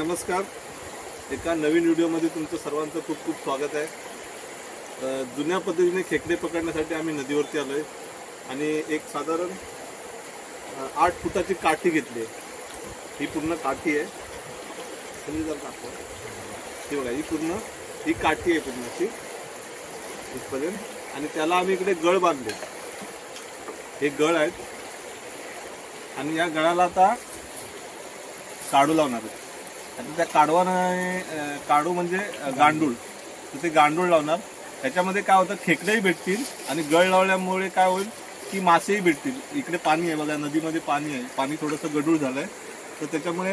नमस्कार. एका नवीन व्हिडिओमध्ये तुमचं सर्वांचं खूप खूप स्वागत आहे. जुन्या पद्धतीने खेकडे पकडण्यासाठी आम्ही नदीवरती आलोय आणि एक साधारण 8 फुटाची काठी घेतली आहे. ही पूर्ण काठी आहे. तुम्ही जर दाखवा, ही बघा, ही काठी आहे पूर्णची इथपर्यंत आणि त्याला आम्ही इकडे गळ बांधले. हे गळ आहेत आणि या गळाला आता काढू लावणार आहे. आता त्या काढू म्हणजे गांडूळ, तर ते गांडूळ लावणार. त्याच्यामध्ये काय होतं, खेकडेही भेटतील आणि गळ लावल्यामुळे काय होईल की मासेही भेटतील. इकडे पाणी आहे बघा, नदीमध्ये पाणी आहे, पाणी थोडंसं गढूळ झालंय, तर त्याच्यामुळे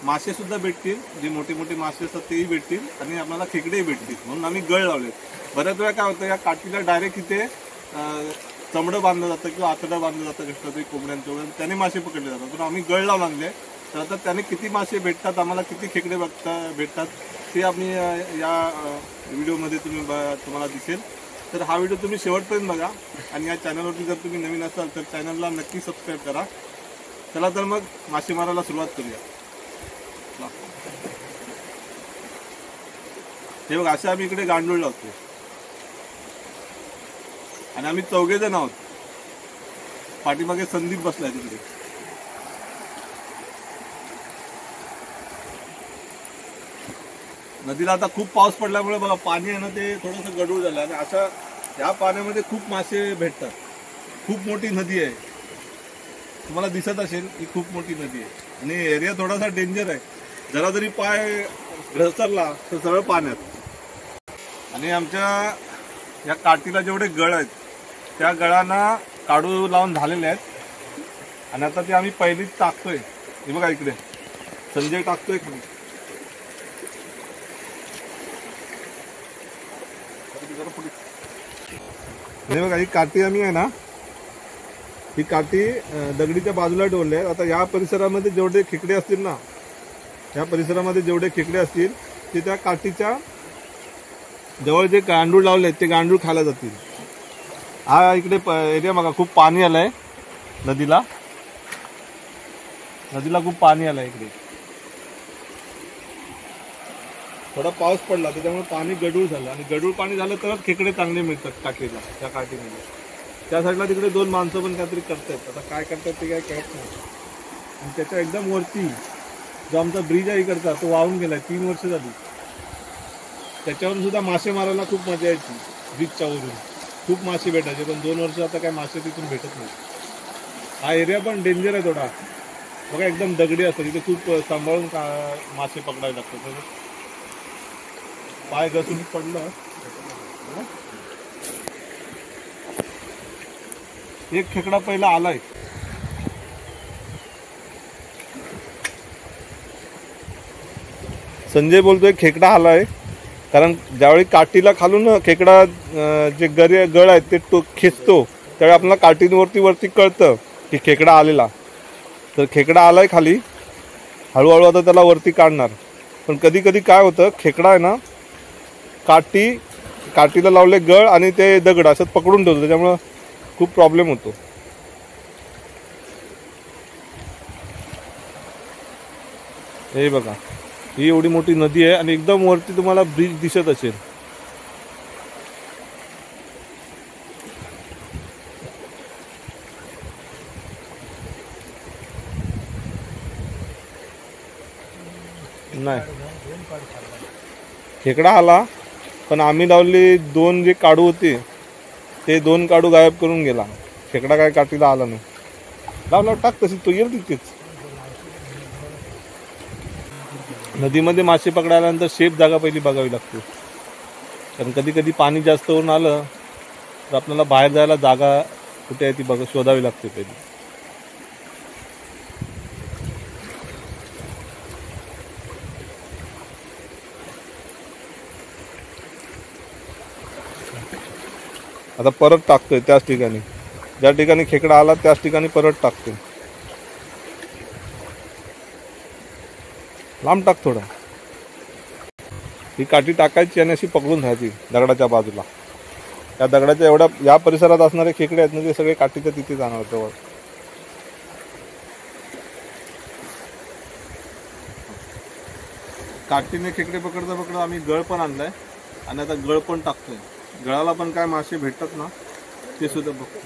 मासे सुद्धा भेटतील, जे मोठे मोठे मासे असतात तेही भेटतील आणि आम्हाला खेकडेही भेटतील, म्हणून आम्ही गळ लावले. बऱ्याच वेळा काय होतं, या काठीला डायरेक्ट इथे चमडं बांधलं जातं किंवा आतडं बांधलं जातं कष्टातरी कोंबड्यांचं, त्याने मासे पकडले जातात. पण आम्ही गळ लावून आणले, तर आता त्याने किती मासे भेटतात, आम्हाला किती खेकडे भेटतात ते आम्ही या व्हिडिओमध्ये तुम्हाला दिसेल. तर हा व्हिडिओ तुम्ही शेवटपर्यंत बघा आणि या चॅनलवरती जर तुम्ही नवीन असाल तर चॅनलला नक्की सबस्क्राईब करा. चला तर मग मासे मारायला सुरुवात करूया. हे बघा, असे आम्ही इकडे गांडूळ लावतो आणि आम्ही 4 जण आहोत. पाठीमागे संदीप बसलाय तिकडे. नदीला आता खूप पाऊस पडल्यामुळे बघा पाणी आहे ना, ते थोडंसं गढूळ झालं आणि अशा या पाण्यामध्ये खूप मासे भेटतात. खूप मोठी नदी आहे, तुम्हाला दिसत असेल ही खूप मोठी नदी आहे आणि एरिया थोडासा डेंजर आहे. जरा जरी पाय घसरला तर सरळ पाण्यात. आणि आमच्या या काठीला जेवढे गळ आहेत त्या गळांना काढू लावून झालेले आहेत आणि आता ते आम्ही पहिलीच टाकतोय. हे बघा, इकडे संजय टाकतोय खाली. हे बघा, ही काठी आम्ही आहे ना, ही काठी दगडीच्या बाजूला ठेवली आहे. आता या परिसरामध्ये जेवढे खेकडे असतील ना, या परिसरामध्ये जेवढे खेकडे असतील ते त्या काठीच्या जवळ जे गांडूळ लावले ते गांडूळ खायला जातील. हा इकडे एरिया बघा, खूप पाणी आलंय नदीला खूप पाणी आलंय इकडे. थोडा पाऊस पडला त्याच्यामुळे पाणी गढूळ झालं आणि गढूळ पाणी झालं तरच खेकडे चांगले मिळतात काठीला, त्या काठीमध्ये. त्या साईडला तिकडे 2 माणसं पण काहीतरी करतायत. आता काय करतात ते काय कळत नाही. आणि त्याच्या एकदम वरती जो आमचा ब्रिज आहे इकडचा, तो वाहून गेलाय. 3 वर्ष झाली. त्याच्यावरून सुद्धा मासे मारायला खूप मजा यायची. ब्रिजच्या वरून खूप मासे भेटायचे, पण 2 वर्ष आता काय मासे तिथून भेटत नाही. हा एरिया पण डेंजर आहे थोडा बघा, एकदम दगडी असतात तिथे. खूप सांभाळून मासे पकडावे लागतात. पाय घसरून पडलं. एक खेकडा पहिला आलाय. संजय बोलतोय खेकडा आलाय, कारण ज्यावेळी काठीला खालून खेकडा जे गळ आहेत ते खेचतो त्यावेळी आपल्याला काठीवरती कळतं की खेकडा आलेला. तर खेकडा आलाय खाली, हळूहळू आता त्याला वरती काढणार. पण कधी कधी काय होतं, खेकडा आहे ना काठीला लावले गळ आणि ते दगड असं पकडून ठेवतो, त्याच्यामुळं खूप प्रॉब्लेम होतो. हे बघा, ही एवढी मोठी नदी आहे आणि एकदम वरती तुम्हाला ब्रिज दिसत असेल. नाही, खेकडा आला पण आम्ही लावली 2 जे काढू होते ते 2 काढू गायब करून गेला. खेकडा काय काठीला आला नाही. लाव टाक तशी, तो येईल तिथेच. नदीमध्ये मासे पकडायल्यानंतर सेफ जागा पहिली बघावी लागते, कारण कधी कधी पाणी जास्त होऊन आलं तर आपल्याला बाहेर जायला जागा कुठे आहे ती शोधावी लागते पहिली. आता परत टाकतोय त्याच ठिकाणी, ज्या ठिकाणी खेकडा आला त्याच ठिकाणी परत टाकतोय. लांब टाक थोडं. ही काठी टाकायची आणि अशी पकडून राहायची दगडाच्या बाजूला. त्या दगडाच्या एवढ्या या परिसरात असणारे खेकडे आहेत ना, ते सगळे काठीच्या तिथे जाणार जवळ. काठीने खेकडे पकडता पकडता आम्ही गळ पण आणलाय आणि आता गळ पण टाकतोय. गळाला पण काय मासे भेटतात ना ते सुद्धा बघतो.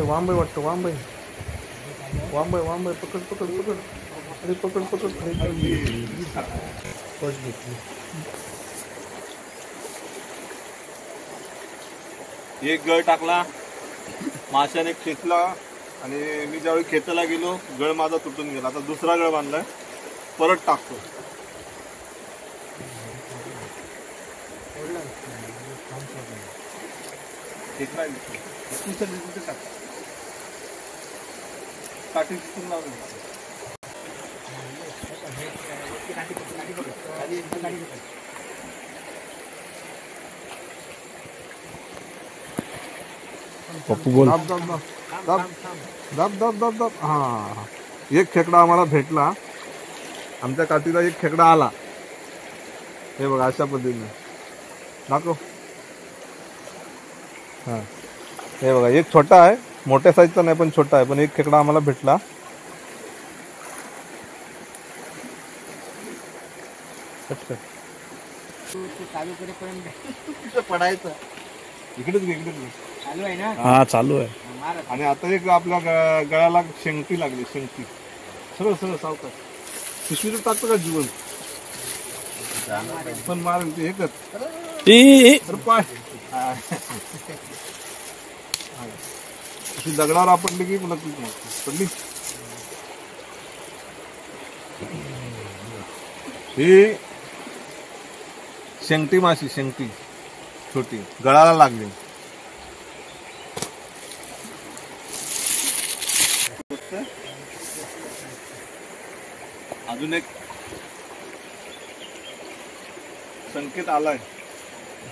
वांबे वाटतं वांबे पकड पकड पकड अरे पकड पकड. एक गळ टाकला, माशाने खेचला आणि मी ज्यावेळी खेचायला गेलो गळ माझा तुटून गेला. आता दुसरा गळ बांधलाय, परत टाकतो. काठी तिथून लावून पप्पू बोल. दाब. हा, एक खेकडा आम्हाला भेटला. आमच्या काठीला एक खेकडा आला. हे बघा अशा पद्धतीने दाखव. हा, हे बघा एक छोटा आहे, मोठ्या साईजचा नाही पण छोटा आहे, पण एक खेकडा आम्हाला भेटला. पडायचं इकडेच चालू आहे ना. हा चालू आहे. आणि आता एक आपल्या गळ्याला शेंगटी लागली. शेंगटी सरळ सरळ सावकाश. पिशवीचं टाकतं का जीवन पण मारेल ते एकच पाय. अशी दगडावर आपटली की पुन्हा पडली. ही शेंगटी माशी, शेंगटी छोटी गळाला लागली. अजून एक संकेत आलाय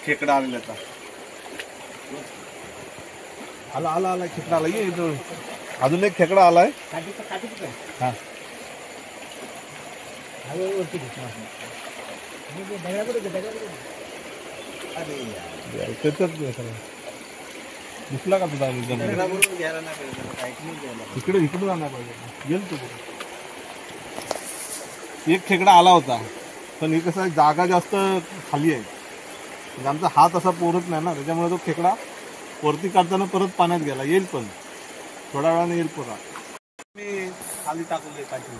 खेकडा आलेल्याचा. आला खेकडा आला. ये अजून एक खेकडा आलाय. हा दिसला का तुझा? इकडे जाणार पाहिजे. गेल तू एक खेकडा आला होता, पण हे कसं जागा जास्त खाली आहे, म्हणजे आमचा हात असा पोरत नाही ना, त्याच्यामुळे तो खेकडा वरती काढताना परत पाण्यात गेला. येईल पण थोड्या वेळाने येईल परत. मी खाली टाकले काठी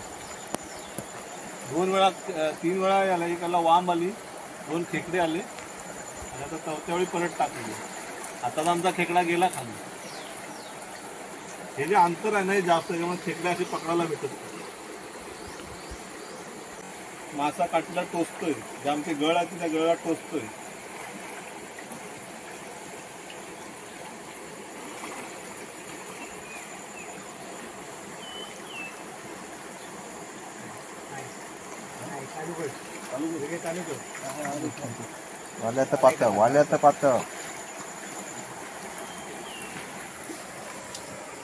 2 वेळा 3 वेळा आला. एकाला वांब आली, 2 खेकडे आले आणि आता चौथ्या वेळी परत टाकले. आता आमचा खेकडा गेला खाली. हे जे अंतर आहे ना हे जास्त, त्यामुळे खेकडे असे पकडायला भेटत. मासा काठीला टोचतोय, जे आमचे गळ आहे त्या गळाला टोचतोय. वाल्याचं पातळ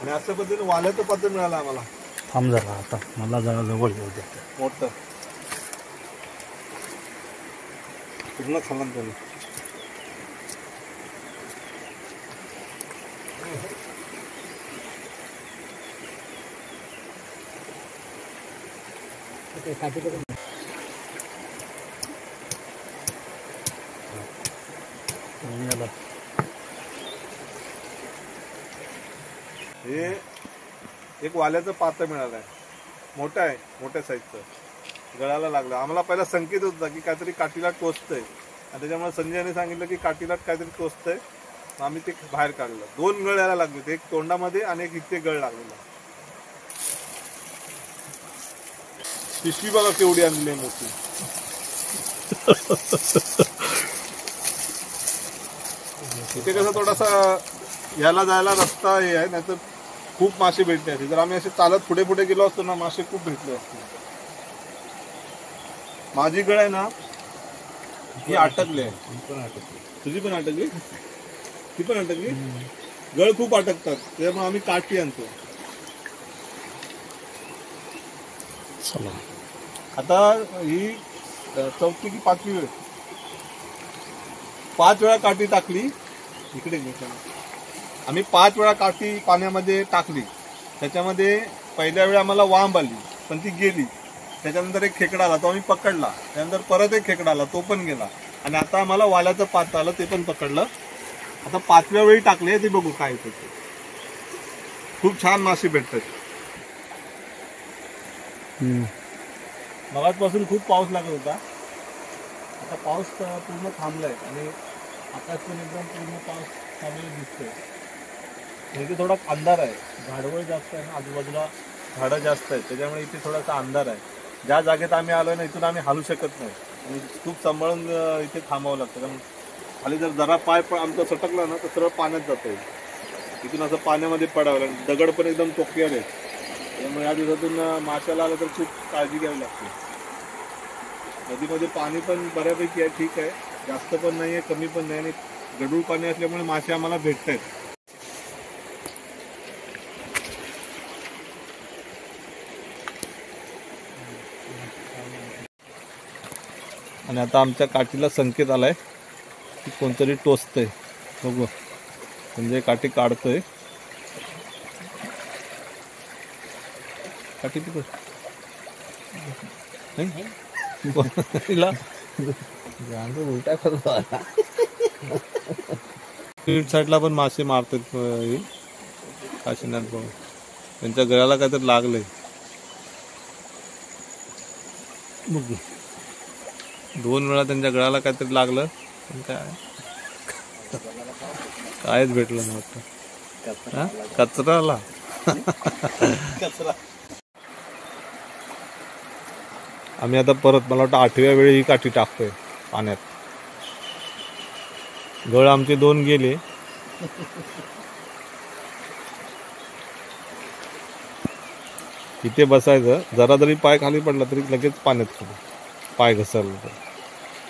आणि अशा पद्धतीने वाल्याचं पातळ मिळालं आम्हाला. थांब जरा, आता मला जरा जवळ येऊ द्या. मोठं पूर्ण खाल्लं त्याने. हे एक वाल्याचं पात्र मिळालं आहे. मोठं आहे, मोठ्या साईजचं. गळाला लागलं. आम्हाला पहिला संकेत होता की काहीतरी काठीला टोचतंय आणि त्याच्यामुळे संजयने सांगितलं की काठीला काहीतरी टोचतंय. आम्ही ते बाहेर काढलं. 2 गळ यायला लागले, एक तोंडामध्ये आणि एक इथे गळ लागलेला. पिशवी बघा केवढी आणली मोठी. इथे कसं थोडासा यायला जायला रस्ता हे आहे, नाही तर खूप मासे भेटले असते. जर आम्ही असे चालत पुढे पुढे गेलो असतो ना, मासे खूप भेटले असते. माझी गळ आहे ना ही अटकली आहे. तुझी पण अटकली. ती पण अटकली. गळ खूप अटकतात त्यामुळे आम्ही काठी आणतो. चला आता ही चौथी की पाचवी वेळ, 5 वेळा काठी टाकली इकडे. आम्ही 5 वेळा काठी पाण्यामध्ये टाकली. त्याच्यामध्ये पहिल्या वेळी आम्हाला वांब आली पण ती गेली. त्याच्यानंतर एक खेकडा आला तो आम्ही पकडला. त्यानंतर परत एक खेकडा आला तो पण गेला. आणि आता आम्हाला वाल्याचं पात्र आलं ते पण पकडलं. आता 5व्या वेळी टाकले ते बघू काय होतं. खूप छान मासे भेटतात. मगाचपासून खूप पाऊस लागत होता. आता पाऊस पूर्ण थांबलाय आणि आकाश पण एकदम पूर्ण पाऊस थांबलेला दिसतोय. इथे थोडा अंधार आहे. झाडवळ जास्त आहे ना, आजूबाजूला झाडं जास्त आहेत त्याच्यामुळे इथे थोडासा अंधार आहे. ज्या जागेत आम्ही आलोय ना इथून आम्ही हलू शकत नाही आणि खूप सांभाळून इथे थांबावं लागतं. कारण खाली जर जरा पाय आमचा सटकला ना तर सरळ पाण्यात जातोय. इथून असं पाण्यामध्ये पडावं लागतं. दगड पण एकदम टोकियार आहेत. त्यामुळे या दिवसातून माशाला आलं तर खूप काळजी घ्यावी लागते. नदीमध्ये पाणी पण बऱ्यापैकी आहे, ठीक आहे, जास्त पण नाही आहे कमी पण नाही. आणि गढूळ पाणी असल्यामुळे मासे आम्हाला भेटत आहेत. आणि आता आमच्या काठीला संकेत आलाय की कोणतरी टोचतंय. बघू म्हणजे काठी काढतोय. काठी तिकडे उलटा करतो. साईडला पण मासे मारतात काशीनाथ भाऊ. त्यांच्या गळ्याला काहीतरी लागलंय. बघू 2 वेळा त्यांच्या गळ्याला काहीतरी लागलं पण कायच भेटलं नाही वाटतं. कचरा आला. आम्ही आता परत मला वाटतं 8व्या वेळी ही काठी टाकतोय पाण्यात. गळ आमचे 2 गेले. इथे बसायचं, जरा जरी पाय खाली पडला तरी लगेच पाण्यात खाली पाय घसरला तर.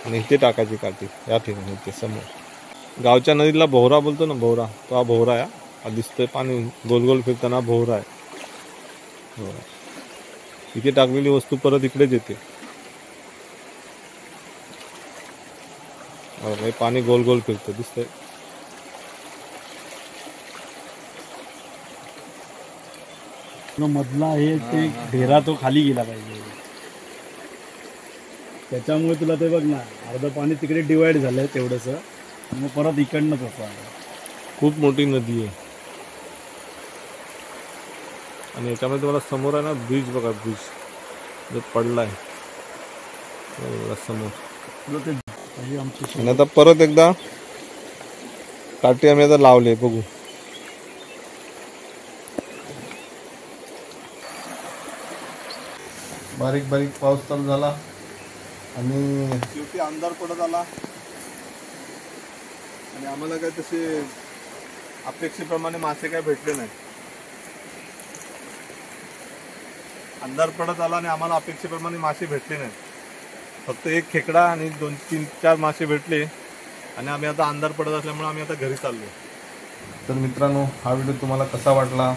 आणि इथे टाकायची काठी या ठिकाणी. इथे समोर गावच्या नदीला भोवरा बोलतो ना, भोवरा, तो हा भोवरा आहे. हा दिसतोय पाणी गोल गोल फिरताना भोवरा आहे. इथे टाकलेली वस्तू परत इकडेच येते. पाणी गोल गोल फिरतं दिसतंय. मधला आहे ते ढेरा तो खाली गेला पाहिजे. त्याच्यामुळे तुला ते बघ ना, अर्ध पाणी तिकडे डिवाइड झालंय तेवढंसं. मग परत इकडनंच होतं. खूप मोठी नदी आहे. आणि याच्यामध्ये तुम्हाला समोर आहे ना ब्रिज बघा, ब्रिज जो पडलाय समोर. आणि आता परत एकदा काठी आम्ही आता लावले. बघू बारीक बारीक पाऊस चालू झाला आणि शेवटी अंधार पडत आला. आणि आम्हाला काय तसे अपेक्षेप्रमाणे मासे काय भेटले नाही. अंधार पडत आला आणि आम्हाला अपेक्षेप्रमाणे मासे भेटले नाही. फक्त एक खेकडा आणि 2-3-4 मासे भेटले. आणि आम्ही आता अंधार पडत असल्यामुळे आम्ही आता घरी चाललो. तर मित्रांनो, हा व्हिडिओ तुम्हाला कसा वाटला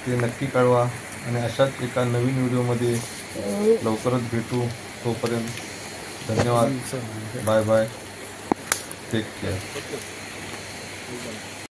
ते नक्की कळवा. आणि अशाच एका नवीन व्हिडिओमध्ये लवकरच भेटू. तोपर्यंत धन्यवाद. Bye bye. Take care.